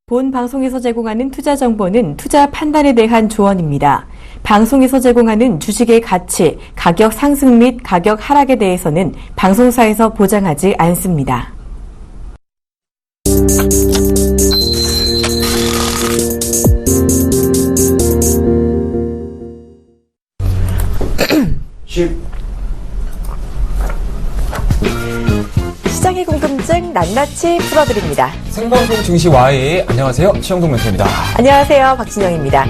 본 방송에서 제공하는 투자 정보는 투자 판단에 대한 조언입니다. 방송에서 제공하는 주식의 가치, 가격 상승 및 가격 하락에 대해서는 방송사에서 보장하지 않습니다. 시장의 궁금증 낱낱이 풀어드립니다. 생방송 증시 Y. 안녕하세요. 최영동 멘토입니다. 안녕하세요. 박진영입니다.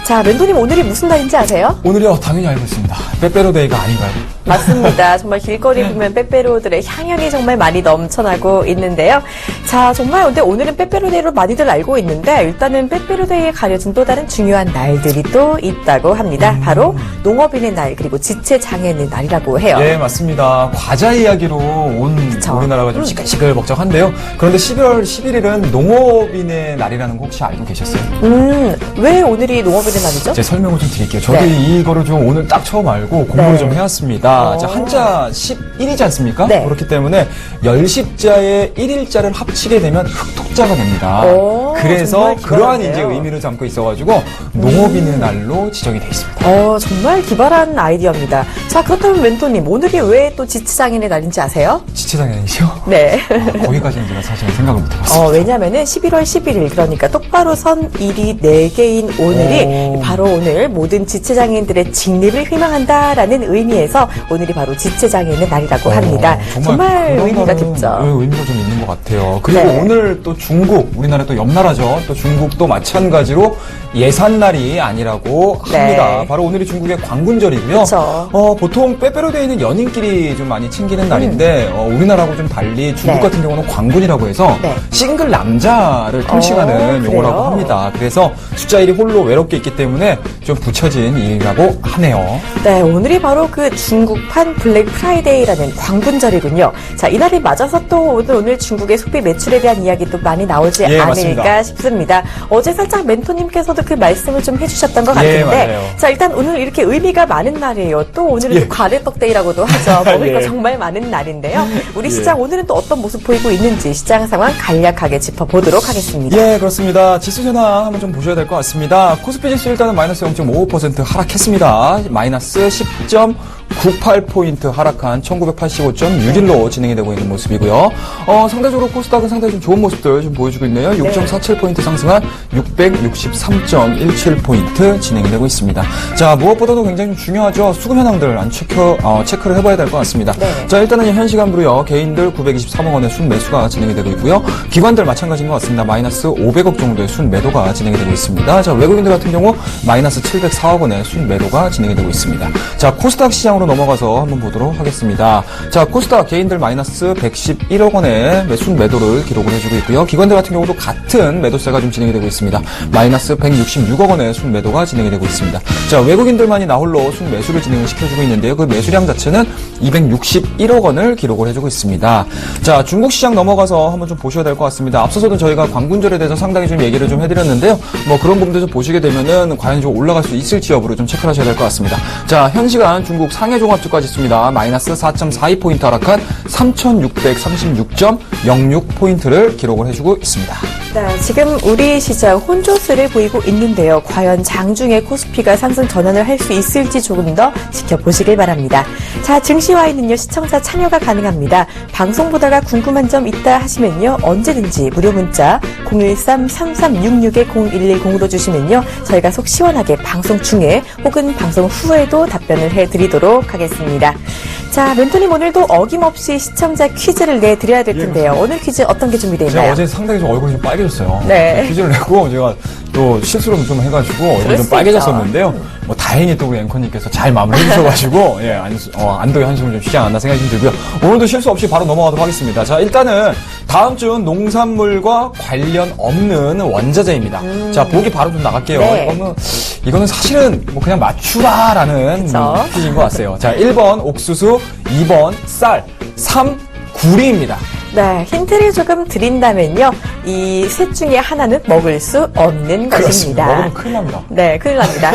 자, 멘토님 오늘이 무슨 날인지 아세요? 오늘이요. 당연히 알고 있습니다. 빼빼로데이가 아닌가요? 맞습니다. 정말 길거리 보면 빼빼로들의 향연이 정말 많이 넘쳐나고 있는데요. 자, 정말 근데 오늘은 빼빼로데이로 많이들 알고 있는데 일단은 빼빼로데이에 가려진 또 다른 중요한 날들이 또 있다고 합니다. 바로 농업인의 날 그리고 지체장애인의 날이라고 해요. 예, 맞습니다. 과자 이야기로 온 그쵸. 우리나라가 좀 시끌시끌벅적한데요. 그런데 11월 11일은 농업인의 날이라는 거 혹시 알고 계셨어요? 왜 오늘이 농업인의 날이죠? 제 설명을 좀 드릴게요. 저도 네. 이거를 좀 오늘 딱 처음 알고 공부를 네. 좀 해왔습니다. 자, 한자 11이지 않습니까? 네. 그렇기 때문에 열십자에 1일자를 합치게 되면 흑토자가 됩니다. 그래서 정말 그러한 기발한데요. 이제 의미를 담고 있어가지고 농업인의 날로 지정이 되어 있습니다. 정말 기발한 아이디어입니다. 자, 그렇다면 멘토님, 오늘이 왜 또 지체장애인의 날인지 아세요? 지체장애인이죠? 네. 거기까지는 제가 사실은 생각을 못 해봤습니다. 왜냐면은 11월 11일, 그러니까 똑바로 선 일이 4개인 오늘이 바로 오늘 모든 지체장애인들의 직립을 희망한다라는 의미에서 오늘이 바로 지체장애인의 날이라고 합니다. 정말 그런 의미가 거는, 깊죠. 네, 의미가 좀 있는 것 같아요. 그리고 네. 오늘 또 중국, 우리나라 또 옆나라죠. 또 중국도 마찬가지로 예산날이 아니라고 합니다. 네. 바로 오늘이 중국의 광군절이고요. 그쵸. 보통 빼빼로데이는 연인끼리 좀 많이 챙기는 날인데 우리나라하고 좀 달리 중국 네. 같은 경우는 광군이라고 해서 네. 싱글 남자를 통칭하는 그래요? 용어라고 합니다. 그래서 숫자 1이 홀로 외롭게 있기 때문에 좀 붙여진 일이라고 하네요. 네, 오늘이 바로 그 중국판 블랙 프라이데이라는 광군절이군요. 자, 이날이 맞아서 또 오늘 중국의 소비 매출에 대한 이야기도 많이 나오지 예, 않을까 맞습니다. 싶습니다. 어제 살짝 멘토님께서도 그 말씀을 좀 해주셨던 것 예, 같은데, 맞아요. 자, 일단 오늘 이렇게 의미가 많은 날이에요. 또 오늘은 예. 또 가래떡데이라고도 하죠. 먹을 거 예. 정말 많은 날인데요. 우리 예. 시장 오늘은 또 어떤 모습 보이고 있는지 시장 상황 간략하게 짚어보도록 하겠습니다. 예, 그렇습니다. 지수 현황 한번 좀 보셔야 될 것 같습니다. 코스피 지수 일단은 마이너스 0.55% 하락했습니다. 마이너스 10.98포인트 하락한 1985.61로 진행이 되고 있는 모습이고요. 상대적으로 코스닥은 상당히 좀 좋은 모습들 좀 보여주고 있네요. 6.47포인트 상승한 663.17포인트 진행이 되고 있습니다. 자, 무엇보다도 굉장히 좀 중요하죠. 수급 현황들 체크를 해봐야 될 것 같습니다. 네. 자, 일단은 현 시간으로요. 개인들 923억 원의 순매수가 진행이 되고 있고요. 기관들 마찬가지인 것 같습니다. 마이너스 500억 정도의 순매도가 진행이 되고 있습니다. 자, 외국인들 같은 경우 마이너스 704억 원의 순매도가 진행이 되고 있습니다. 자, 코스닥 시장으로 넘어가서 한번 보도록 하겠습니다. 자, 코스닥 개인들 마이너스 111억 원의 순매도를 기록을 해주고 있고요. 기관들 같은 경우도 같은 매도세가 좀 진행이 되고 있습니다. 마이너스 166억 원의 순매도가 진행이 되고 있습니다. 자, 외국인들만이 나홀로 순매수를 진행을 시켜주고 있는데요. 그 매수량 자체는 261억 원을 기록을 해주고 있습니다. 자, 중국 시장 넘어가서 한번 좀 보셔야 될 것 같습니다. 앞서서도 저희가 광군절에 대해서 상당히 좀 얘기를 좀 해드렸는데요. 뭐 그런 부분들 좀 보시게 되면은 과연 좀 올라갈 수 있을지 여부를 좀 체크를 하셔야 될 것 같습니다. 자, 현 시간 중국 상해 종합주가 지수입니다. 마이너스 4.42포인트 하락한 3,636.06포인트를 기록을 해주고 있습니다. 네, 지금 우리 시장 혼조세를 보이고 있는데요. 과연 장중에 코스피가 상승 전환을 할 수 있을지 조금 더 지켜보시길 바랍니다. 자, 증시와이는요, 시청자 참여가 가능합니다. 방송 보다가 궁금한 점 있다 하시면요, 언제든지 무료 문자 013-3366-0110으로 주시면요, 저희가 속 시원하게 방송 중에 혹은 방송 후에도 답변을 해드리도록 하겠습니다. 자, 멘토님 오늘도 어김없이 시청자 퀴즈를 내드려야 될 텐데요. 오늘 퀴즈 어떤 게 준비되어 제가 있나요? 어제 상당히 좀 얼굴이 좀 빨개졌어요. 네. 퀴즈를 내고 제가 또 실수를 좀 해가지고 그럴 얼굴이 좀 수 빨개졌었는데요. 뭐 다행히 또 우리 앵커님께서 잘 마무리해 주셔가지고 예, 안도의 한숨을 좀 쉬지 않았나 생각이 좀 들고요. 오늘도 실수 없이 바로 넘어가도록 하겠습니다. 자, 일단은 다음 주는 농산물과 관련 없는 원자재입니다. 자, 보기 바로 좀 나갈게요. 네. 이거는 사실은 뭐 그냥 맞추라라는 그쵸. 퀴즈인 것 같아요. 자, 1번 옥수수, 2번 쌀, 3 구리입니다. 네, 힌트를 조금 드린다면요. 이 셋 중에 하나는 먹을 수 없는 그렇습니다. 것입니다. 먹으면 큰일 납니다. 네, 큰일 납니다.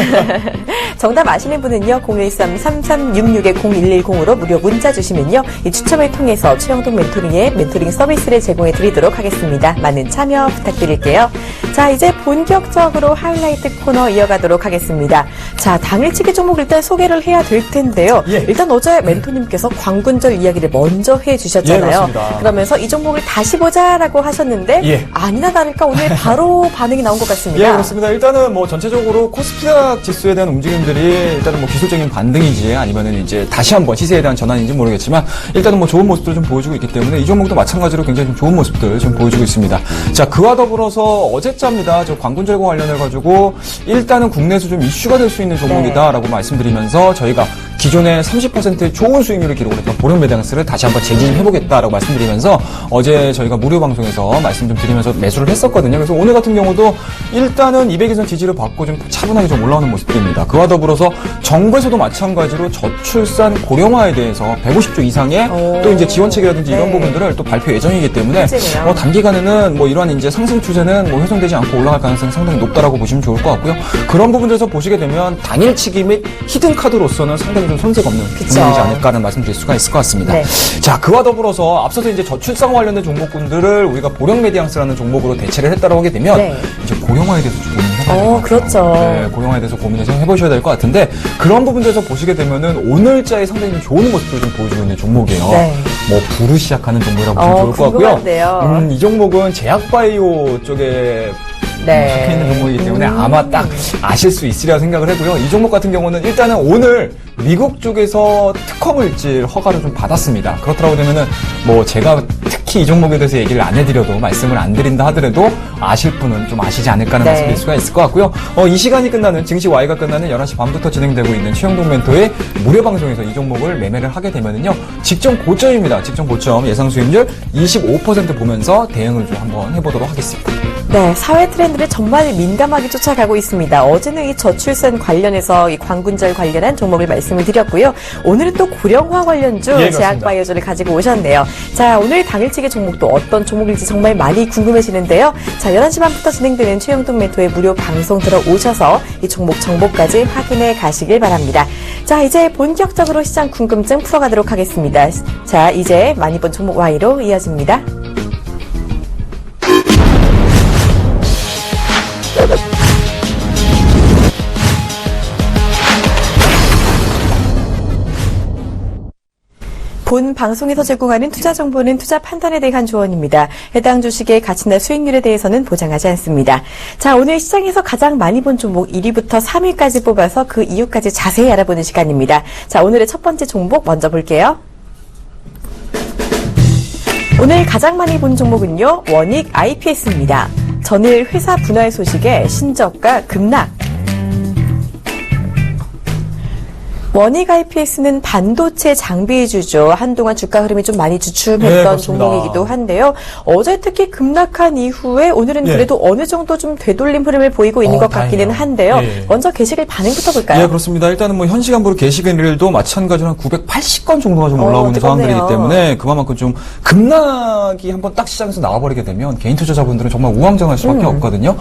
정답 아시는 분은요. 013-3366-0110으로 무료 문자 주시면요. 이 추첨을 통해서 최영동 멘토링의 멘토링 서비스를 제공해 드리도록 하겠습니다. 많은 참여 부탁드릴게요. 자, 이제 본격적으로 하이라이트 코너 이어가도록 하겠습니다. 자, 당일치기 종목 일단 소개를 해야 될 텐데요. 예. 일단 어제 멘토님께서 광군절 이야기를 먼저 해주셨잖아요. 예, 그렇습니다. 그러면서 이 종목을 다시 보자라고 하셨는데 예. 아니나 다를까 오늘 바로 반응이 나온 것 같습니다. 예, 그렇습니다. 일단은 뭐 전체적으로 코스피락 지수에 대한 움직임들이 일단은 뭐 기술적인 반등인지 아니면은 이제 다시 한번 시세에 대한 전환인지 모르겠지만 일단은 뭐 좋은 모습들을 좀 보여주고 있기 때문에 이 종목도 마찬가지로 굉장히 좀 좋은 모습들 좀 보여주고 있습니다. 자, 그와 더불어서 어제자입니다. 저 광군절과 관련해가지고 일단은 국내에서 좀 이슈가 될 수 있는 종목이다라고 말씀드리면서 저희가 기존에 30%의 좋은 수익률을 기록했던 보령 매장스를 다시 한번 재진입해보겠다라고 말씀드리면서 어제 저희가 무료 방송에서 말씀 좀 드리면서 매수를 했었거든요. 그래서 오늘 같은 경우도 일단은 200일선 지지를 받고 좀 차분하게 좀 올라오는 모습들입니다. 그와 더불어서 정부에서도 마찬가지로 저출산 고령화에 대해서 150조 이상의 또 이제 지원책이라든지 이런 부분들을 또 발표 예정이기 때문에 단기간에는 뭐 이러한 이제 상승 추세는 뭐 훼손되지 않고 올라갈 가능성이 상당히 높다라고 보시면 좋을 것 같고요. 그런 부분들에서 보시게 되면 당일치기 및 히든 카드로서는 상당히 좀 손색 없는 종목이지 않을까라는 말씀드릴 수가 있을 것 같습니다. 네. 자, 그와 더불어서 앞서서 이제 저출산 관련된 종목군들을 우리가 보령 메디앙스라는 종목으로 대체를 했다고 하게 되면 이제 고령화에 대해서 좀 고민을 해봐야 될 것 같아요. 그렇죠. 네, 고령화에 대해서 고민을 좀 해보셔야 될 것 같은데 그런 부분들에서 보시게 되면은 오늘자에 상당히 좀 좋은 모습을 좀 보여주고 있는 종목이에요. 뭐 부로 시작하는 종목이라고 보시면 좋을 것 같고요. 이 종목은 제약바이오 쪽에 속해 있는 종목이기 때문에 아마 딱 아실 수 있으리라 생각을 해고요. 이 종목 같은 경우는 일단은 오늘 미국 쪽에서 특허 물질 허가를 좀 받았습니다. 그렇다고 되면은 뭐 제가 특히 이 종목에 대해서 얘기를 안 해드려도 말씀을 안 드린다 하더라도 아실 분은 좀 아시지 않을까라는 말씀드릴 수가 있을 것 같고요. 이 시간이 끝나는 증시 Y가 끝나는 11시 반부터 진행되고 있는 최영동 멘토의 무료 방송에서 이 종목을 매매를 하게 되면은요. 직전 고점입니다. 직전 고점 예상 수익률 25% 보면서 대응을 좀 한번 해보도록 하겠습니다. 네, 사회 트렌드를 정말 민감하게 쫓아가고 있습니다. 어제는 이 저출산 관련해서 이 광군절 관련한 종목을 말씀을 드렸고요. 오늘은 또 고령화 관련주 제약바이오주를 가지고 오셨네요. 자, 오늘 당일치기 종목도 어떤 종목일지 정말 많이 궁금해지는데요. 자, 11시 반부터 진행되는 최영동 멘토의 무료 방송 들어오셔서 이 종목 정보까지 확인해 가시길 바랍니다. 자, 이제 본격적으로 시장 궁금증 풀어가도록 하겠습니다. 자, 이제 많이 본 종목 Y로 이어집니다. 본 방송에서 제공하는 투자 정보는 투자 판단에 대한 조언입니다. 해당 주식의 가치나 수익률에 대해서는 보장하지 않습니다. 자, 오늘 시장에서 가장 많이 본 종목 1위부터 3위까지 뽑아서 그 이유까지 자세히 알아보는 시간입니다. 자, 오늘의 첫 번째 종목 먼저 볼게요. 오늘 가장 많이 본 종목은요, 원익 IPS입니다. 전일 회사 분할 소식에 신저가 급락. 원익 IPS는 반도체 장비주죠. 한동안 주가 흐름이 좀 많이 주춤했던 종목이기도 한데요. 어제 특히 급락한 이후에 오늘은 그래도 어느 정도 좀 되돌림 흐름을 보이고 있는 것 같기는 한데요. 먼저 게시글 반응부터 볼까요? 예, 그렇습니다. 일단은 뭐 현 시간부로 게시글도 마찬가지로 한 980건 정도가 좀 올라오고 있는 상황들이기 때문에 그만큼 좀 급락이 한번 딱 시장에서 나와버리게 되면 개인 투자자분들은 정말 우왕좌왕할 수밖에 없거든요.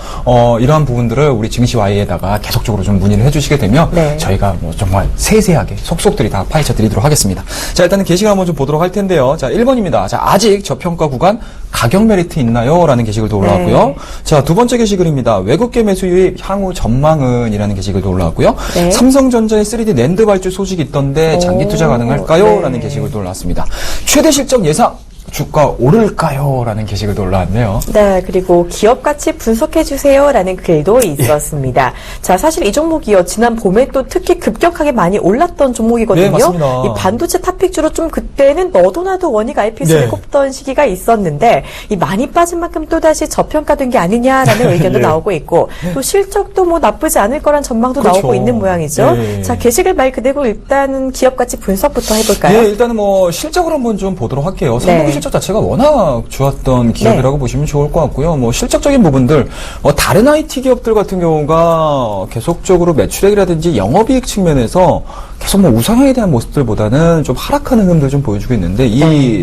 이러한 부분들을 우리 증시 Y에다가 계속적으로 좀 문의를 해주시게 되면 저희가 뭐 정말 세세하게 속속들이 다 파헤쳐 드리도록 하겠습니다. 자, 일단은 게시글 한번 좀 보도록 할 텐데요. 자, 1번입니다. 자, 아직 저평가 구간 가격 메리트 있나요? 라는 게시글도 올라왔고요. 자, 두 번째 게시글입니다. 외국계 매수 유입 향후 전망은? 이라는 게시글도 올라왔고요. 삼성전자의 3D 낸드 발주 소식이 있던데 장기 투자 가능할까요? 라는 게시글도 올라왔습니다. 최대 실적 예상 주가 오를까요? 라는 게시글도 올라왔네요. 네, 그리고 기업 가치 분석해주세요. 라는 글도 있었습니다. 자, 사실 이 종목이요. 지난 봄에 또 특히 급격하게 많이 올랐던 종목이거든요. 네, 맞습니다. 이 반도체 탑픽주로 좀 그때는 너도 나도 원익 IPS를 꼽던 시기가 있었는데 이 많이 빠진 만큼 또다시 저평가된 게 아니냐라는 의견도 나오고 있고 또 실적도 뭐 나쁘지 않을 거란 전망도 나오고 있는 모양이죠. 자, 게시글 말 그대로 일단은 기업 가치 분석부터 해볼까요? 네, 일단은 뭐 실적으로 한번 좀 보도록 할게요. 실적 자체가 워낙 좋았던 기업이라고 보시면 좋을 것 같고요. 뭐 실적적인 부분들, 다른 IT 기업들 같은 경우가 계속적으로 매출액이라든지 영업이익 측면에서 계속 뭐 우상향에 대한 모습들보다는 좀 하락하는 흐름들 좀 보여주고 있는데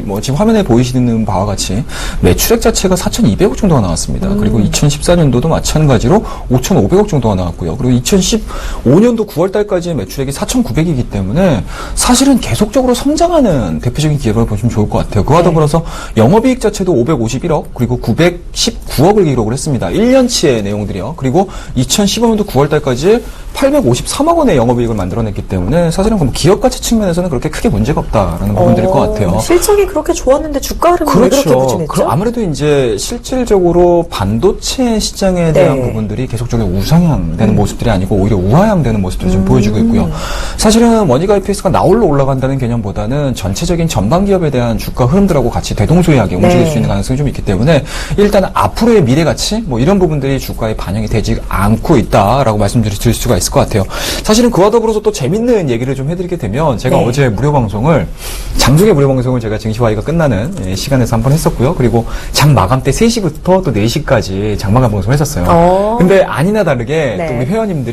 뭐 지금 화면에 보이시는 바와 같이 매출액 자체가 4,200억 정도가 나왔습니다. 그리고 2014년도도 마찬가지로 5,500억 정도가 나왔고요. 그리고 2015년도 9월 달까지의 매출액이 4,900이기 때문에 사실은 계속적으로 성장하는 대표적인 기업을 보시면 좋을 것 같아요. 그와 더불어서 따라서 영업이익 자체도 551억 그리고 919억을 기록을 했습니다. 1년치의 내용들이요. 그리고 2015년도 9월달까지 853억 원의 영업이익을 만들어냈기 때문에 사실은 뭐 기업 가치 측면에서는 그렇게 크게 문제가 없다라는 부분들일 것 같아요. 실적이 그렇게 좋았는데 주가 흐름이 왜 그렇게 부진했죠? 아무래도 이제 실질적으로 반도체 시장에 대한 부분들이 계속적으로 우상향되는 모습들이 아니고 오히려 우하향되는 모습들을 좀 보여주고 있고요. 사실은 원익 IPS가 나홀로 올라간다는 개념보다는 전체적인 전방 기업에 대한 주가 흐름들하고 같이 대동소이하게 움직일 수 있는 가능성이 좀 있기 때문에 일단 앞으로의 미래 가치 뭐 이런 부분들이 주가에 반영이 되지 않고 있다라고 말씀드릴 수가 있을 것 같아요. 사실은 그와 더불어서 또 재밌는 얘기를 좀 해드리게 되면 제가 어제 장중에 무료 방송을 제가 증시화의가 끝나는 시간에서 한번 했었고요. 그리고 장 마감 때 3시부터 또 4시까지 장마감 방송을 했었어요. 근데 아니나 다르게 또 우리 회원님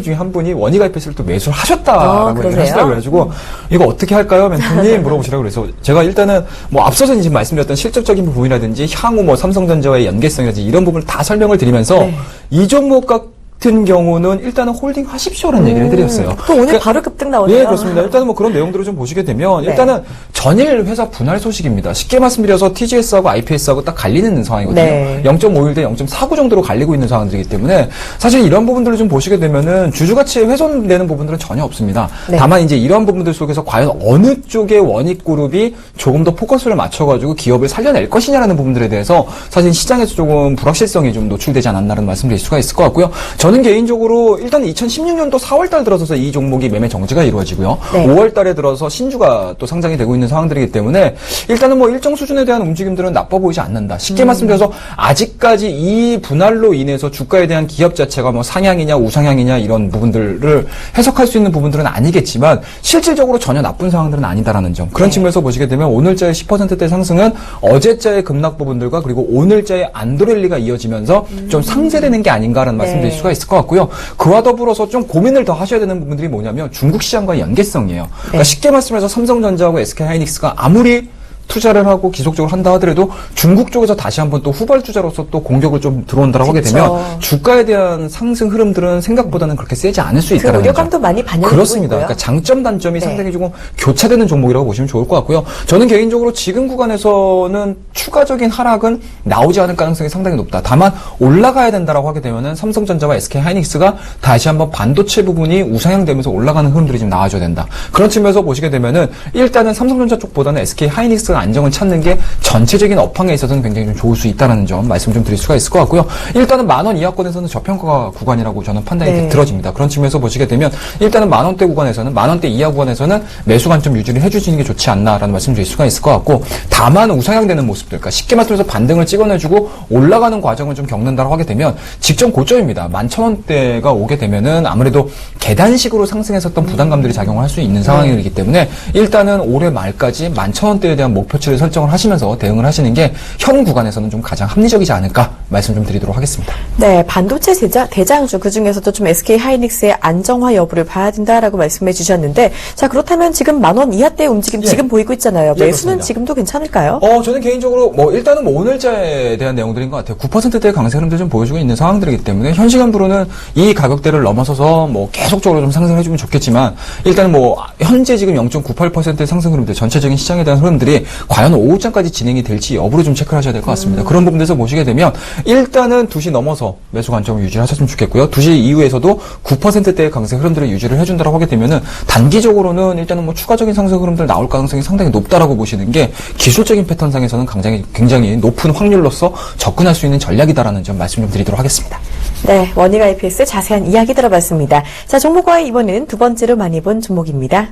중에 한 분이 원익 IPS를 또 매수를 하셨다라고 얘기를 하시더라고요. 그래가지고 이거 어떻게 할까요? 멘토님 물어보시라고 그래서 제가 일단은 뭐 앞서서 지금 말씀드렸던 실적적인 부분이라든지 향후 뭐 삼성전자와의 연계성이라든지 이런 부분을 다 설명을 드리면서 이 종목 같은 경우는 일단은 홀딩 하십시오라는 얘기를 해드렸어요. 또 오늘 바로 급등 나오네요. 네, 그렇습니다. 일단은 뭐 그런 내용들을 좀 보시게 되면 일단은 전일 회사 분할 소식입니다. 쉽게 말씀드려서 TGS하고 IPS하고 딱 갈리는 상황이거든요. 0.51 대 0.49 정도로 갈리고 있는 상황들이기 때문에 사실 이런 부분들을 좀 보시게 되면은 주주가치에 훼손되는 부분들은 전혀 없습니다. 다만 이제 이런 부분들 속에서 과연 어느 쪽의 원익그룹이 조금 더 포커스를 맞춰가지고 기업을 살려낼 것이냐라는 부분들에 대해서 사실 시장에서 조금 불확실성이 좀 노출되지 않았나라는 말씀드릴 수가 있을 것 같고요. 저는 개인적으로 일단 2016년도 4월달 들어서서 이 종목이 매매 정지가 이루어지고요. 5월달에 들어서 신주가 또 상장이 되고 있는 상황들이기 때문에 일단은 뭐 일정 수준에 대한 움직임들은 나빠 보이지 않는다. 쉽게 말씀드려서 아직까지 이 분할로 인해서 주가에 대한 기업 자체가 뭐 상향이냐 우상향이냐 이런 부분들을 해석할 수 있는 부분들은 아니겠지만 실질적으로 전혀 나쁜 상황들은 아니다라는 점. 그런 측면에서 보시게 되면 오늘자의 10%대 상승은 어제자의 급락 부분들과 그리고 오늘자의 안도랠리가 이어지면서 좀 상쇄되는 게 아닌가라는 말씀드릴 수가 있을 것 같고요. 그와 더불어서 좀 고민을 더 하셔야 되는 부분들이 뭐냐면 중국 시장과의 연계성이에요. 그러니까 쉽게 말씀해서 삼성전자하고 SK하이닉스가 아무리 투자를 하고 기속적으로 한다 하더라도 중국 쪽에서 다시 한번 또 후발주자로서 또 공격을 좀 들어온다라고 하게 되면 주가에 대한 상승 흐름들은 생각보다는 그렇게 세지 않을 수 있다는 거죠. 우려감도 많이 반영되고 그렇습니다. 있고요. 그러니까 장점 단점이 상당히 조금 교차되는 종목이라고 보시면 좋을 것 같고요. 저는 개인적으로 지금 구간에서는 추가적인 하락은 나오지 않을 가능성이 상당히 높다. 다만 올라가야 된다라고 하게 되면은 삼성전자와 SK하이닉스가 다시 한번 반도체 부분이 우상향되면서 올라가는 흐름들이 좀 나와줘야 된다. 그런 측면에서 보시게 되면은 일단은 삼성전자 쪽보다는 SK하이닉스가 안정을 찾는 게 전체적인 업황에 있어서는 굉장히 좀 좋을 수 있다는 점 말씀 좀 드릴 수가 있을 것 같고요. 일단은 10,000원 이하권에서는 저평가 구간이라고 저는 판단이 들어집니다. 그런 측면에서 보시게 되면 일단은 10,000원대 구간에서는 10,000원대 이하 구간에서는 매수 관점 유지를 해주시는 게 좋지 않나라는 말씀 드릴 수가 있을 것 같고 다만 우상향되는 모습들, 그러니까 쉽게 말씀해서 반등을 찍어내주고 올라가는 과정을 좀 겪는다고 하게 되면 직전 고점입니다. 11,000원대가 오게 되면은 아무래도 계단식으로 상승했었던 부담감들이 작용을 할 수 있는 상황이기 때문에 일단은 올해 말까지 11,000원대에 대한 목표치를 설정을 하시면서 대응을 하시는 게 현 구간에서는 좀 가장 합리적이지 않을까 말씀 좀 드리도록 하겠습니다. 네, 반도체 대장주 그중에서도 좀 SK하이닉스의 안정화 여부를 봐야 된다라고 말씀해 주셨는데 자 그렇다면 지금 10,000원 이하대의 움직임 지금 보이고 있잖아요. 매수는 그렇습니다. 지금도 괜찮을까요? 저는 개인적으로 일단은 오늘자에 대한 내용들인 것 같아요. 9%대의 강세 흐름들 좀 보여주고 있는 상황들이기 때문에 현 시간부로는 이 가격대를 넘어서서 계속적으로 좀 상승을 해주면 좋겠지만 일단은 현재 지금 0.98%의 상승 흐름들 전체적인 시장에 대한 흐름들이 과연 오후장까지 진행이 될지 여부를 좀 체크를 하셔야 될 것 같습니다. 그런 부분에서 보시게 되면 일단은 2시 넘어서 매수 관점을 유지를 하셨으면 좋겠고요. 2시 이후에서도 9%대의 강세 흐름들을 유지를 해준다고 하게 되면은 단기적으로는 일단은 추가적인 상승 흐름들 나올 가능성이 상당히 높다라고 보시는 게 기술적인 패턴상에서는 굉장히 높은 확률로서 접근할 수 있는 전략이다라는 점 말씀 좀 드리도록 하겠습니다. 네, 원익 IPS 자세한 이야기 들어봤습니다. 자, 종목과의 이번에는 두 번째로 많이 본 종목입니다.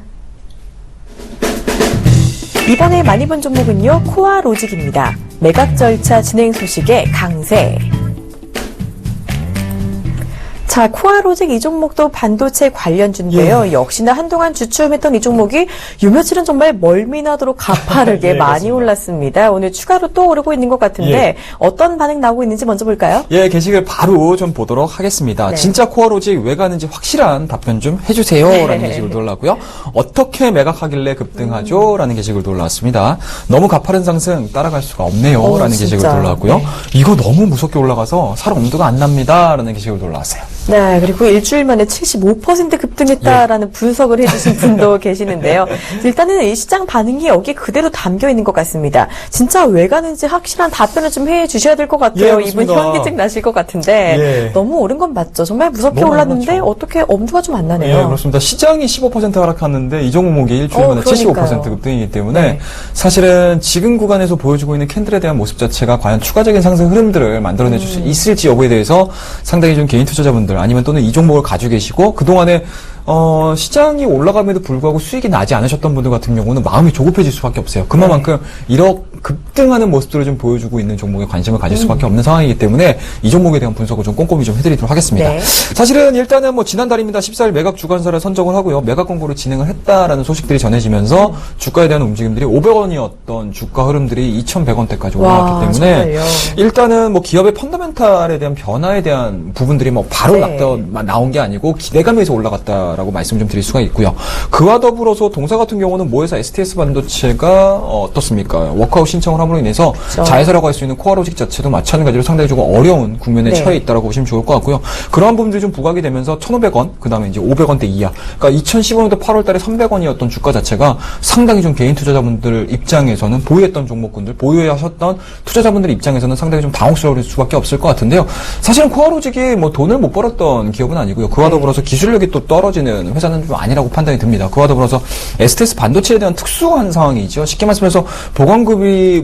이번에 많이 본 종목은요, 코아로직입니다. 매각 절차 진행 소식에 강세. 자, 코아로직 이 종목도 반도체 관련주인데요. 역시나 한동안 주춤했던 이 종목이 요 며칠은 정말 멀미나도록 가파르게 많이 올랐습니다. 오늘 추가로 또 오르고 있는 것 같은데 어떤 반응 나오고 있는지 먼저 볼까요? 게시글 바로 좀 보도록 하겠습니다. 진짜 코아로직 왜 가는지 확실한 답변 좀 해주세요. 라는 게시글도 올라왔고요. 어떻게 매각하길래 급등하죠? 라는 게시글도 올라왔습니다. 너무 가파른 상승 따라갈 수가 없네요. 라는 게시글도 올라왔고요. 이거 너무 무섭게 올라가서 살 엄두가 안 납니다. 라는 게시글도 올라왔어요. 네, 그리고 일주일 만에 75% 급등했다라는 분석을 해주신 분도 계시는데요. 일단은 이 시장 반응이 여기 그대로 담겨 있는 것 같습니다. 진짜 왜 가는지 확실한 답변을 좀 해주셔야 될 것 같아요. 예, 이분 그렇습니다. 현기증 나실 것 같은데 예. 너무 오른 건 맞죠? 정말 무섭게 너무 올랐는데 많죠. 어떻게 엄두가 좀 안 나네요. 예, 그렇습니다. 시장이 15% 하락하는데 이 종목이 일주일 만에 그러니까요. 75% 급등이기 때문에 네. 사실은 지금 구간에서 보여주고 있는 캔들에 대한 모습 자체가 과연 추가적인 상승 흐름들을 만들어내줄 수 있을지 여부에 대해서 상당히 좀 개인 투자자분들 아니면 또는 이 종목을 가지고 계시고 그동안에 시장이 올라감에도 불구하고 수익이 나지 않으셨던 분들 같은 경우는 마음이 조급해질 수밖에 없어요. 그만큼 이렇게 급등하는 모습들을 좀 보여주고 있는 종목에 관심을 가질 수밖에 없는 상황이기 때문에 이 종목에 대한 분석을 좀 꼼꼼히 좀 해드리도록 하겠습니다. 네. 사실은 일단은 뭐 지난달입니다. 14일 매각 주간사를 선정을 하고요. 매각 공고를 진행을 했다라는 소식들이 전해지면서 주가에 대한 움직임들이 500원이었던 주가 흐름들이 2,100원대까지 올라왔기 와, 때문에 정말요? 일단은 뭐 기업의 펀더멘탈에 대한 변화에 대한 부분들이 뭐 바로 네. 나온 게 아니고 기대감에서 올라갔다라고 말씀 좀 드릴 수가 있고요. 그와 더불어서 동사 같은 경우는 모회사 STS 반도체가 어떻습니까? 워크아웃 신청을 함으로 인해서 그렇죠. 자회사라고 할 수 있는 코어로직 자체도 마찬가지로 상당히 조금 어려운 국면에 네. 처해 있다라고 보시면 좋을 것 같고요. 그러한 부분들이 좀 부각이 되면서 1,500원, 그 다음에 이제 500원대 이하. 그러니까 2015년도 8월 달에 300원이었던 주가 자체가 상당히 좀 개인 투자자분들 입장에서는 보유했던 종목군들, 보유하셨던 투자자분들 입장에서는 상당히 좀 당혹스러울 수밖에 없을 것 같은데요. 사실은 코어로직이 뭐 돈을 못 벌었던 기업은 아니고요. 그와 더불어서 기술력이 또 떨어지는 회사는 좀 아니라고 판단이 듭니다. 그와 더불어서 STS 반도체에 대한 특수한 상황이죠. 쉽게 말씀해서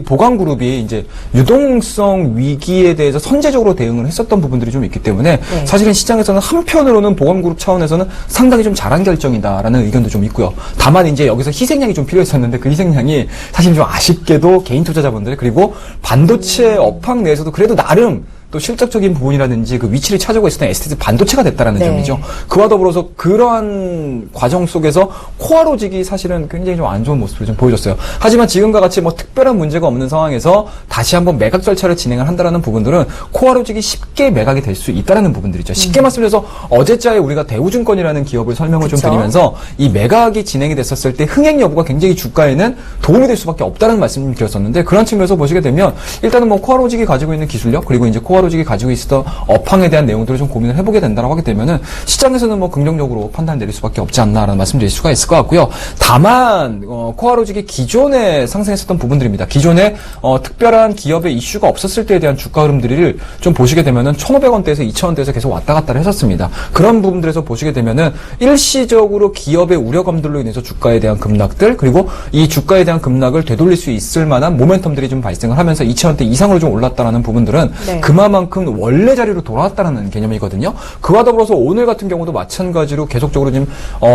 보강그룹이 이제 유동성 위기에 대해서 선제적으로 대응을 했었던 부분들이 좀 있기 때문에 네. 사실은 시장에서는 한편으로는 보강그룹 차원에서는 상당히 좀 잘한 결정이다라는 의견도 좀 있고요. 다만 이제 여기서 희생양이 좀 필요했었는데 그 희생양이 사실 좀 아쉽게도 개인 투자자분들 그리고 반도체 업황 내에서도 그래도 나름 또 실적적인 부분이라든지 그 위치를 차지하고 있었던 STS 반도체가 됐다라는 네. 점이죠. 그와 더불어서 그러한 과정 속에서 코어로직이 사실은 굉장히 좀 안 좋은 모습을 좀 보여줬어요. 하지만 지금과 같이 뭐 특별한 문제가 없는 상황에서 다시 한번 매각 절차를 진행을 한다라는 부분들은 코어로직이 쉽게 매각이 될 수 있다라는 부분들이죠. 쉽게 말씀드려서 어제자에 우리가 대우증권이라는 기업을 설명을 좀 그쵸. 드리면서 이 매각이 진행이 됐었을 때 흥행 여부가 굉장히 주가에는 도움이 될 수밖에 없다는 말씀을 드렸었는데 그런 측면에서 보시게 되면 일단은 뭐 코어로직이 가지고 있는 기술력 그리고 이제 코어로직이 가지고 있었던 업황에 대한 내용들을 좀 고민을 해보게 된다고 하게 되면은 시장에서는 뭐 긍정적으로 판단 내릴 수밖에 없지 않나라는 말씀드릴 수가 있을 것 같고요. 다만 코어로직이 기존에 상승했었던 부분들입니다. 기존에 특별한 기업의 이슈가 없었을 때에 대한 주가 흐름들을 좀 보시게 되면은 1,500원대에서 2,000원대에서 계속 왔다 갔다를 했었습니다. 그런 부분들에서 보시게 되면은 일시적으로 기업의 우려감들로 인해서 주가에 대한 급락들 그리고 이 주가에 대한 급락을 되돌릴 수 있을 만한 모멘텀들이 좀 발생을 하면서 2,000원대 이상으로 좀 올랐다라는 부분들은 네. 그만큼 원래 자리로 돌아왔다는 개념이거든요. 그와 더불어서 오늘 같은 경우도 마찬가지로 계속적으로 지금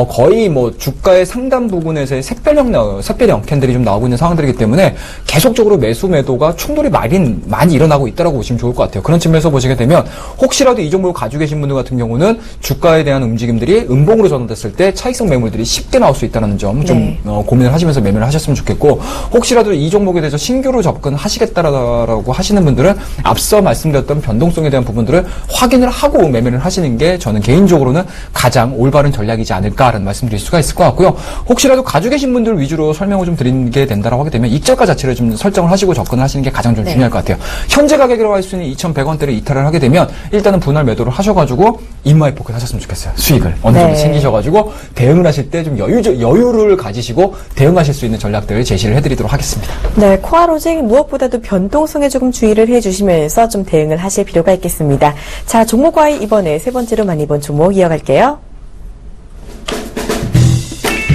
거의 뭐 주가의 상단 부분에서의 샛별형 캔들이 좀 나오고 있는 상황들이기 때문에 계속적으로 매수 매도가 충돌이 많이 일어나고 있다고 보시면 좋을 것 같아요. 그런 측면에서 보시게 되면 혹시라도 이 종목을 가지고 계신 분들 같은 경우는 주가에 대한 움직임들이 음봉으로 전환됐을 때 차익성 매물들이 쉽게 나올 수 있다는 점 좀 네. 고민을 하시면서 매매를 하셨으면 좋겠고 혹시라도 이 종목에 대해서 신규로 접근하시겠다라고 하시는 분들은 앞서 말씀드렸던 변동성에 대한 부분들을 확인을 하고 매매를 하시는 게 저는 개인적으로는 가장 올바른 전략이지 않을까라는 말씀드릴 수가 있을 것 같고요. 혹시라도 가지고 계신 분들 위주로 설명을 좀 드리게 된다고 하게 되면 익절가 자체를 좀 설정을 하시고 접근을 하시는 게 가장 좀 네. 중요할 것 같아요. 현재 가격이라고 할 수 있는 2,100원대를 이탈을 하게 되면 일단은 분할 매도를 하셔가지고 인마이 포켓 하셨으면 좋겠어요. 수익을 어느 정도 네. 챙기셔가지고 대응을 하실 때 좀 여유를 가지시고 대응하실 수 있는 전략들을 제시를 해드리도록 하겠습니다. 네, 코어로직 무엇보다도 변동성에 조금 주의를 해주시면서 좀 대응을 하실 필요가 있겠습니다. 자, 종목과의 이번에 세 번째로 많이 본 종목 이어갈게요.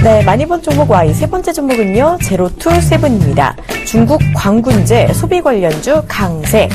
네, 많이 본 종목 Y 세 번째 종목은요, 제로투세븐입니다. 중국 광군제 소비 관련주 강세.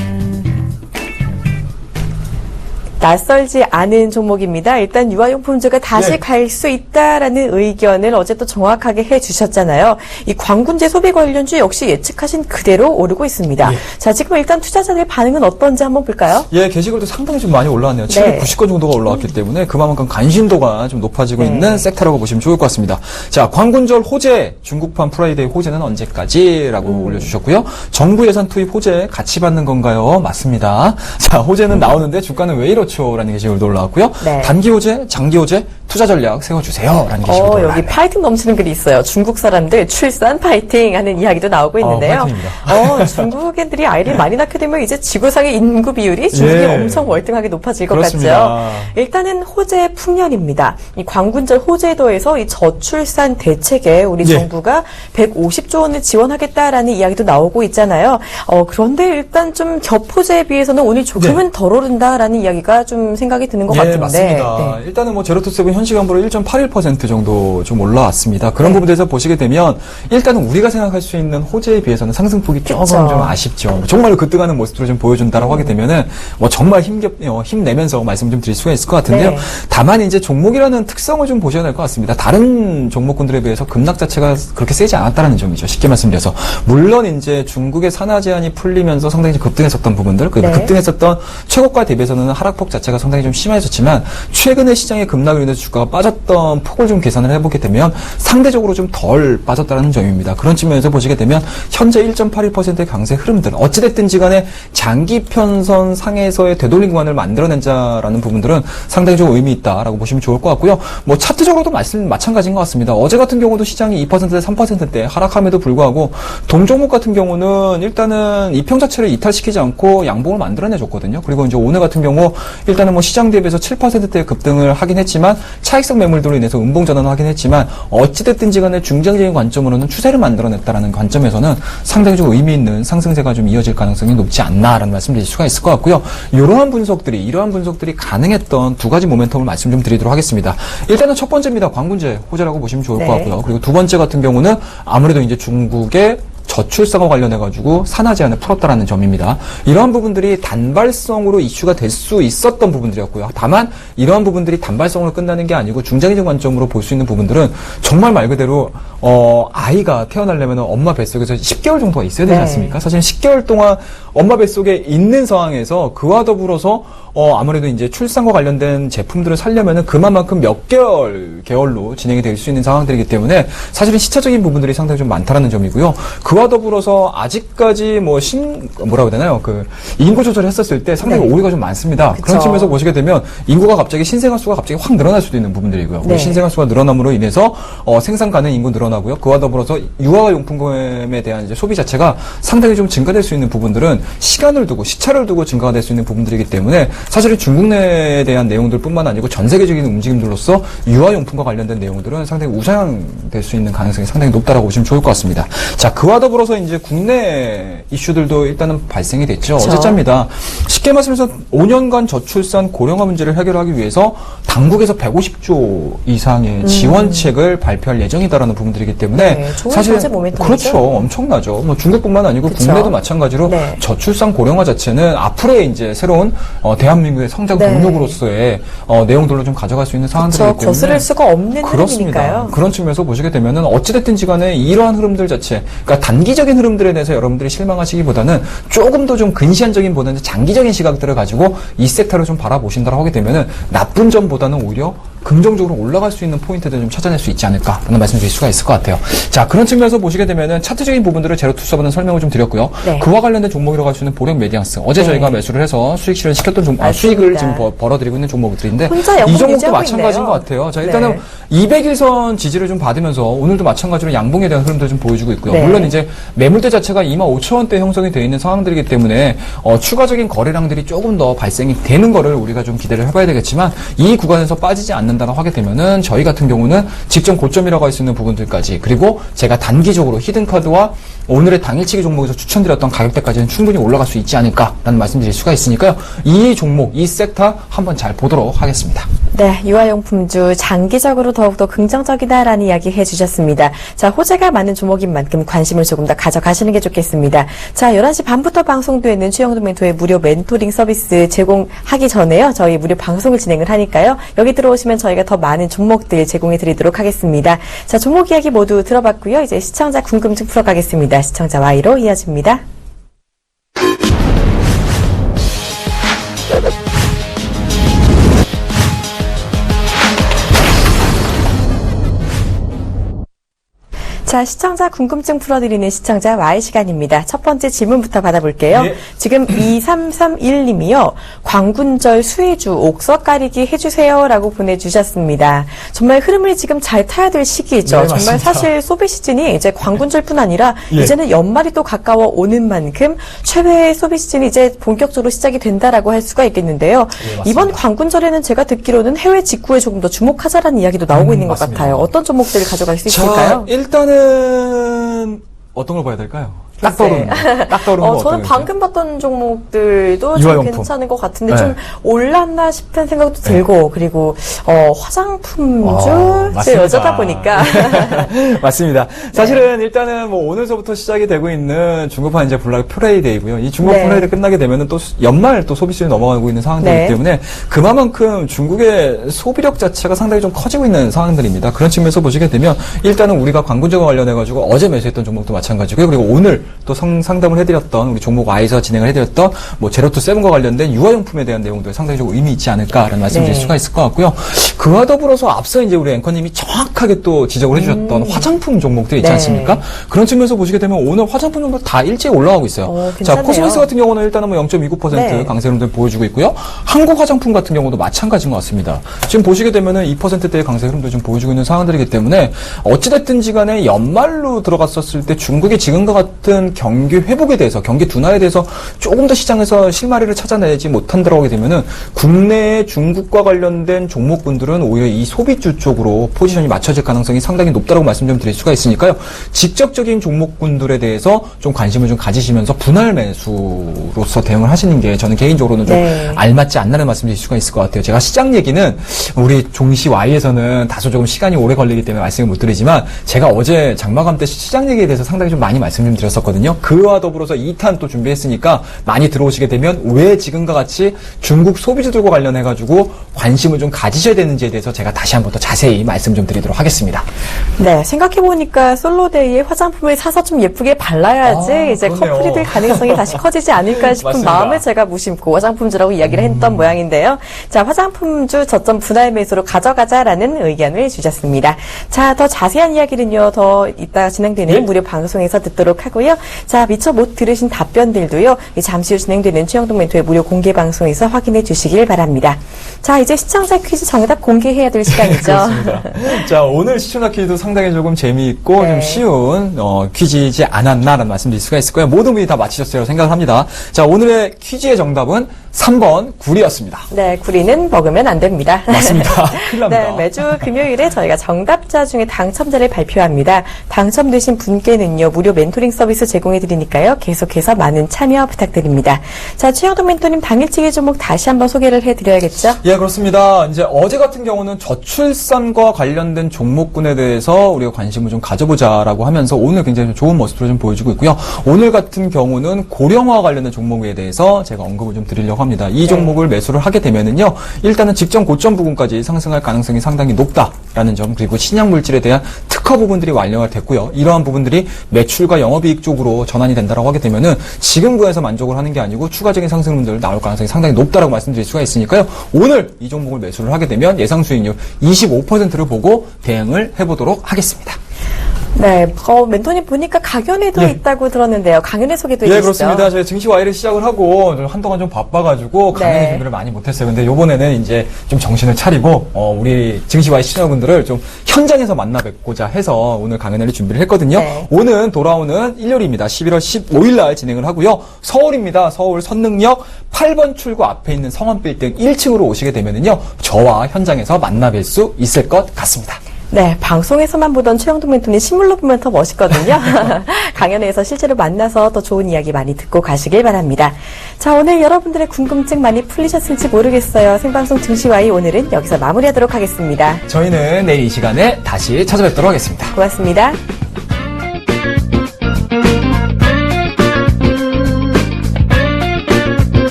낯설지 않은 종목입니다. 일단 유아용품주가 다시 네. 갈 수 있다라는 의견을 어제 또 정확하게 해주셨잖아요. 이 광군제 소비 관련주 역시 예측하신 그대로 오르고 있습니다. 예. 자, 지금 일단 투자자들의 반응은 어떤지 한번 볼까요? 예, 게시글도 상당히 좀 많이 올라왔네요. 네. 790건 정도가 올라왔기 때문에 그만큼 관심도가 좀 높아지고 네. 있는 섹터라고 보시면 좋을 것 같습니다. 자, 광군절 호재, 중국판 프라이데이 호재는 언제까지라고 올려주셨고요. 정부 예산 투입 호재 같이 받는 건가요? 맞습니다. 자, 호재는 나오는데 주가는 왜 이렇죠? 라는 게시글도 올라왔고요. 네. 단기 호재, 장기 호재, 투자 전략 세워주세요라는 게시가 여기 올라왔네요. 파이팅 넘치는 글이 있어요. 중국 사람들 출산 파이팅 하는 이야기도 나오고 있는데요. 파이팅입니다. 중국인들이 아이를 많이 낳게 되면 이제 지구상의 인구 비율이 중국이 예. 엄청 월등하게 높아질 것 그렇습니다. 같죠. 일단은 호재 풍년입니다. 이 광군절 호재도에서 이 저출산 대책에 우리 예. 정부가 150조 원을 지원하겠다라는 이야기도 나오고 있잖아요. 그런데 일단 좀 겹호재에 비해서는 오늘 조금은 덜 오른다라는 이야기가 좀 생각이 드는 것 같은데. 맞습니다. 네. 일단은 뭐 제로투세븐 현 시간으로 1.81% 정도 좀 올라왔습니다. 그런 부분에서 보시게 되면 일단은 우리가 생각할 수 있는 호재에 비해서는 상승폭이 조금 그쵸. 좀 아쉽죠. 정말로 급등하는 모습으로 좀 보여준다라고 하게 되면은 뭐 정말 힘내면서 말씀 좀 드릴 수가 있을 것 같은데요. 네. 다만 이제 종목이라는 특성을 좀 보셔야 될 것 같습니다. 다른 종목군들에 비해서 급락 자체가 그렇게 세지 않았다는 점이죠. 쉽게 말씀드려서. 물론 이제 중국의 산화 제한이 풀리면서 상당히 좀 급등했었던 부분들, 그 네. 급등했었던 최고가 대비해서는 하락폭 자체가 상당히 좀 심해졌지만 최근에 시장의 급락으로 인해서 주가가 빠졌던 폭을 좀 계산을 해보게 되면 상대적으로 좀 덜 빠졌다는 점입니다. 그런 측면에서 보시게 되면 현재 1.81%의 강세 흐름들 어찌됐든지 간에 장기 편선 상에서의 되돌림 구간을 만들어낸다라는 부분들은 상당히 좀 의미 있다라고 보시면 좋을 것 같고요. 뭐 차트적으로도 마찬가지인 것 같습니다. 어제 같은 경우도 시장이 2%대 3%대 하락함에도 불구하고 동종목 같은 경우는 일단은 이평 자체를 이탈시키지 않고 양봉을 만들어내줬거든요. 그리고 이제 오늘 같은 경우 일단은 뭐 시장 대비해서 7%대 급등을 하긴 했지만 차익성 매물들로 인해서 음봉 전환을 하긴 했지만 어찌됐든지 간에 중장기적인 관점으로는 추세를 만들어냈다라는 관점에서는 상당히 좀 의미 있는 상승세가 좀 이어질 가능성이 높지 않나라는 말씀 드릴 수가 있을 것 같고요. 이러한 분석들이 가능했던 두 가지 모멘텀을 말씀 좀 드리도록 하겠습니다. 일단은 첫 번째입니다. 광군제 호재라고 보시면 좋을 것 같고요. 그리고 두 번째 같은 경우는 아무래도 이제 중국의 저출산과 관련해가지고 산화 제한을 풀었다라는 점입니다. 이러한 부분들이 단발성으로 이슈가 될 수 있었던 부분들이었고요. 다만 이러한 부분들이 단발성으로 끝나는 게 아니고 중장기적 관점으로 볼 수 있는 부분들은 정말 말 그대로 아이가 태어나려면 엄마 뱃속에서 10개월 정도가 있어야 되지 않습니까? 사실 10개월 동안 엄마 뱃속에 있는 상황에서 그와 더불어서 아무래도 이제 출산과 관련된 제품들을 살려면은 그만큼 몇 개월로 진행이 될 수 있는 상황들이기 때문에 사실은 시차적인 부분들이 상당히 좀 많다라는 점이고요. 그와 더불어서 아직까지 뭐라고 해야 되나요? 그 인구 조절을 했었을 때 상당히 오류가 좀 많습니다. 그쵸. 그런 측면에서 보시게 되면 인구가 갑자기 신생아 수가 갑자기 확 늘어날 수도 있는 부분들이고요. 네. 신생아 수가 늘어남으로 인해서 생산 가능 인구 늘어나고요. 그와 더불어서 유아 용품에 대한 이제 소비 자체가 상당히 좀 증가될 수 있는 부분들은 시간을 두고 시차를 두고 증가가 될 수 있는 부분들이기 때문에 사실은 중국 내에 대한 내용들뿐만 아니고 전 세계적인 움직임들로서 유아용품과 관련된 내용들은 상당히 우상될 수 있는 가능성이 상당히 높다라고 보시면 좋을 것 같습니다. 자, 그와 더불어서 이제 국내 이슈들도 일단은 발생이 됐죠. 그렇죠. 어제자입니다. 쉽게 말씀해서 5년간 저출산 고령화 문제를 해결하기 위해서 당국에서 150조 이상의 지원책을 발표할 예정이다라는 부분들이기 때문에 네, 좋은 사실 경제 모멘텀이죠. 그렇죠. 엄청나죠. 뭐 중국뿐만 아니고 그쵸. 국내도 마찬가지로 네. 저출산 고령화 자체는 앞으로의 이제 새로운 대한민국의 성장 네. 동력으로서의 내용들로 좀 가져갈 수 있는 상황들이기 때문에 거스를 수가 없는 그렇습니다. 흐름이니까요. 그런 측면에서 보시게 되면은 어찌됐든지 간에 이러한 흐름들 자체, 그러니까 단기적인 흐름들에 대해서 여러분들이 실망하시기보다는 조금 더 좀 근시안적인 보다는 장기적인 시각들을 가지고 이 섹터를 좀 바라보신다고 하게 되면은 나쁜 점보다는 오히려 긍정적으로 올라갈 수 있는 포인트들을 좀 찾아낼 수 있지 않을까라는 말씀 드릴 수가 있을 것 같아요. 자, 그런 측면에서 보시게 되면은 차트적인 부분들을 제로투스업은 설명을 좀 드렸고요. 네. 그와 관련된 종목이라고 할 수 있는 보령 메디앙스. 어제 네. 저희가 매수를 해서 수익 실현 시켰던 수익을 지금 벌어들이고 있는 종목들인데 혼자 이 양봉 종목도 유지하고 마찬가지인 있네요. 것 같아요. 자, 일단은 200일선 지지를 좀 받으면서 오늘도 마찬가지로 양봉에 대한 흐름들을 좀 보여주고 있고요. 네. 물론 이제 매물대 자체가 25,000원대 형성이 되어 있는 상황들이기 때문에 추가적인 거래량들이 조금 더 발생이 되는 거를 우리가 좀 기대를 해봐야 되겠지만 이 구간에서 빠지지 않는다고 하게 되면은 저희 같은 경우는 직전 고점이라고 할 수 있는 부분들까지 그리고 제가 단기적으로 히든카드와 오늘의 당일치기 종목에서 추천드렸던 가격대까지는 충분히 올라갈 수 있지 않을까라는 말씀드릴 수가 있으니까요. 이 종목, 이 섹터 한번 잘 보도록 하겠습니다. 네, 유아용품주 장기적으로 더욱더 긍정적이다라는 이야기 해주셨습니다. 자, 호재가 많은 종목인 만큼 관심을 조금 더 가져가시는 게 좋겠습니다. 자, 11시 반부터 방송되는 최영도 멘토의 무료 멘토링 서비스 제공하기 전에요. 저희 무료 방송을 진행을 하니까요. 여기 들어오시면 저희가 더 많은 종목들 제공해 드리도록 하겠습니다. 자, 종목 이야기 모두 들어봤고요. 이제 시청자 궁금증 풀어가겠습니다. 시청자 Y로 이어집니다. 자, 시청자 궁금증 풀어드리는 시청자 Y 시간입니다. 첫 번째 질문부터 받아볼게요. 네. 지금 2331님이요. 광군절 수혜주 옥석 가리기 해주세요라고 보내주셨습니다. 정말 흐름을 지금 잘 타야 될 시기죠. 네, 정말 맞습니다. 사실 소비 시즌이 이제 광군절뿐 아니라 예. 이제는 연말이 또 가까워 오는 만큼 최대의 소비 시즌이 이제 본격적으로 시작이 된다라고 할 수가 있겠는데요. 맞습니다. 이번 광군절에는 제가 듣기로는 해외 직구에 조금 더 주목하자라는 이야기도 나오고 있는 것 맞습니다. 같아요. 어떤 종목들을 가져갈 수 자, 있을까요? 일단은 어떤 걸 봐야 될까요? 딱 떠오르는 거. 딱 떠오르는 거. 저는 어떤 방금 봤던 종목들도 좀 유아용품. 괜찮은 것 같은데 네. 좀 올랐나 싶은 생각도 들고 그리고 화장품주 맞습니다. 제 여자다 보니까 맞습니다. 사실은 일단은 뭐 오늘서부터 시작이 되고 있는 중국판 이제 블랙 프라이데이고요. 이 중국 네. 프라이데이 끝나게 되면은 또 연말 또 소비 시즌 넘어가고 있는 상황들이기 네. 때문에 그만큼 중국의 소비력 자체가 상당히 좀 커지고 있는 상황들입니다. 그런 측면에서 보시게 되면 일단은 우리가 광군제와 관련해 가지고 어제 매수했던 종목도 마찬가지고요. 그리고 오늘 또 상담을 해드렸던 우리 종목 Y에서 진행을 해드렸던 뭐 제로투 세븐과 관련된 유아용품에 대한 내용도 상당히 좀 의미 있지 않을까라는 말씀드릴 네. 수가 있을 것 같고요. 그와 더불어서 앞서 이제 우리 앵커님이 정확하게 또 지적을 해주셨던 화장품 종목들 있지 네. 않습니까? 그런 측면에서 보시게 되면 오늘 화장품 종목 다 일찍 올라가고 있어요. 자, 괜찮네요. 코스모스 같은 경우는 일단은 뭐 0.29% 네. 강세 흐름들 보여주고 있고요. 한국 화장품 같은 경우도 마찬가지인 것 같습니다. 지금 보시게 되면은 2%대의 강세 흐름도 좀 보여주고 있는 상황들이기 때문에 어찌됐든지 간에 연말로 들어갔었을 때 중국이 지금과 같은 경기 회복에 대해서 경기 둔화에 대해서 조금 더 시장에서 실마리를 찾아내지 못한다고 하게 되면은 국내의 중국과 관련된 종목군들은 오히려 이 소비주 쪽으로 포지션이 맞춰질 가능성이 상당히 높다고 말씀 좀 드릴 수가 있으니까요. 직접적인 종목군들에 대해서 좀 관심을 좀 가지시면서 분할 매수로서 대응을 하시는 게 저는 개인적으로는 좀 네. 알맞지 않나는 말씀 드릴 수가 있을 것 같아요. 제가 시장 얘기는 우리 종시 Y에서는 다소 조금 시간이 오래 걸리기 때문에 말씀을 못 드리지만 제가 어제 장마감 때 시장 얘기에 대해서 상당히 좀 많이 말씀 좀 드렸었거든요. 그와 더불어서 2탄 또 준비했으니까 많이 들어오시게 되면 왜 지금과 같이 중국 소비주들과 관련해가지고 관심을 좀 가지셔야 되는지에 대해서 제가 다시 한번 더 자세히 말씀 좀 드리도록 하겠습니다. 네, 생각해보니까 솔로데이에 화장품을 사서 좀 예쁘게 발라야지 이제 그렇네요. 커플이 될 가능성이 다시 커지지 않을까 싶은 맞습니다. 마음을 제가 무심코 화장품주라고 이야기를 했던 모양인데요. 자, 화장품주 저점 분할 매수로 가져가자라는 의견을 주셨습니다. 자, 더 자세한 이야기는요, 더 이따 진행되는 네. 무료 방송에서 듣도록 하고요. 자, 미처 못 들으신 답변들도요, 잠시 후 진행되는 최영동 멘토의 무료 공개 방송에서 확인해 주시길 바랍니다. 자, 이제 시청자 퀴즈 정답 공개해야 될 시간이죠. 그렇습니다. 자, 오늘 시청자 퀴즈도 상당히 조금 재미있고 네. 좀 쉬운 퀴즈이지 않았나라는 말씀드릴 수가 있을 거예요. 모든 분이 다 맞히셨어요 생각을 합니다. 자, 오늘의 퀴즈의 정답은 3번 굴이었습니다. 네, 구리는 먹으면 안 됩니다. 맞습니다. 큰일 납니다. 네, 매주 금요일에 저희가 정답자 중에 당첨자를 발표합니다. 당첨되신 분께는요, 무료 멘토링 서비스 제공해 드리니까요, 계속해서 많은 참여 부탁드립니다. 자, 최영동 멘토님 당일치기 종목 다시 한번 소개를 해 드려야겠죠? 예, 그렇습니다. 이제 어제 같은 경우는 저출산과 관련된 종목군에 대해서 우리가 관심을 좀 가져보자라고 하면서 오늘 굉장히 좀 좋은 모습을 좀 보여주고 있고요. 오늘 같은 경우는 고령화와 관련된 종목에 대해서 제가 언급을 좀 드리려고 합니다. 이 종목을 매수를 하게 되면은요, 일단은 직전 고점 부분까지 상승할 가능성이 상당히 높다라는 점, 그리고 신약 물질에 대한 특허 부분들이 완료가 됐고요. 이러한 부분들이 매출과 영업이익 쪽으로 전환이 된다라고 하게 되면은 지금 구에서 만족을 하는 게 아니고 추가적인 상승분들 나올 가능성이 상당히 높다라고 말씀드릴 수가 있으니까요. 오늘 이 종목을 매수를 하게 되면 예상 수익률 25%를 보고 대응을 해보도록 하겠습니다. 네, 멘토님 보니까 강연회도 예. 있다고 들었는데요. 강연회 소개도 예, 해주시죠. 그렇습니다. 저희 증시 Y를 시작을 하고 좀 한동안 좀 바빠가지고 강연회 네. 준비를 많이 못했어요. 근데 요번에는 이제 좀 정신을 차리고 우리 증시 Y 시청자분들을 좀 현장에서 만나 뵙고자 해서 오늘 강연회를 준비를 했거든요. 네. 오는 돌아오는 일요일입니다. 11월 15일 날 진행을 하고요. 서울입니다. 서울 선능역 8번 출구 앞에 있는 성원빌딩 1층으로 오시게 되면은요, 저와 현장에서 만나 뵐 수 있을 것 같습니다. 네, 방송에서만 보던 최영동 멘토님 실물로 보면 더 멋있거든요. 강연회에서 실제로 만나서 더 좋은 이야기 많이 듣고 가시길 바랍니다. 자, 오늘 여러분들의 궁금증 많이 풀리셨을지 모르겠어요. 생방송 증시와이 오늘은 여기서 마무리하도록 하겠습니다. 저희는 내일 이 시간에 다시 찾아뵙도록 하겠습니다. 고맙습니다.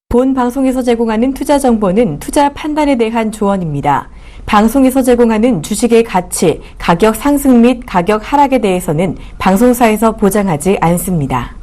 본 방송에서 제공하는 투자 정보는 투자 판단에 대한 조언입니다. 방송에서 제공하는 주식의 가치, 가격 상승 및 가격 하락에 대해서는 방송사에서 보장하지 않습니다.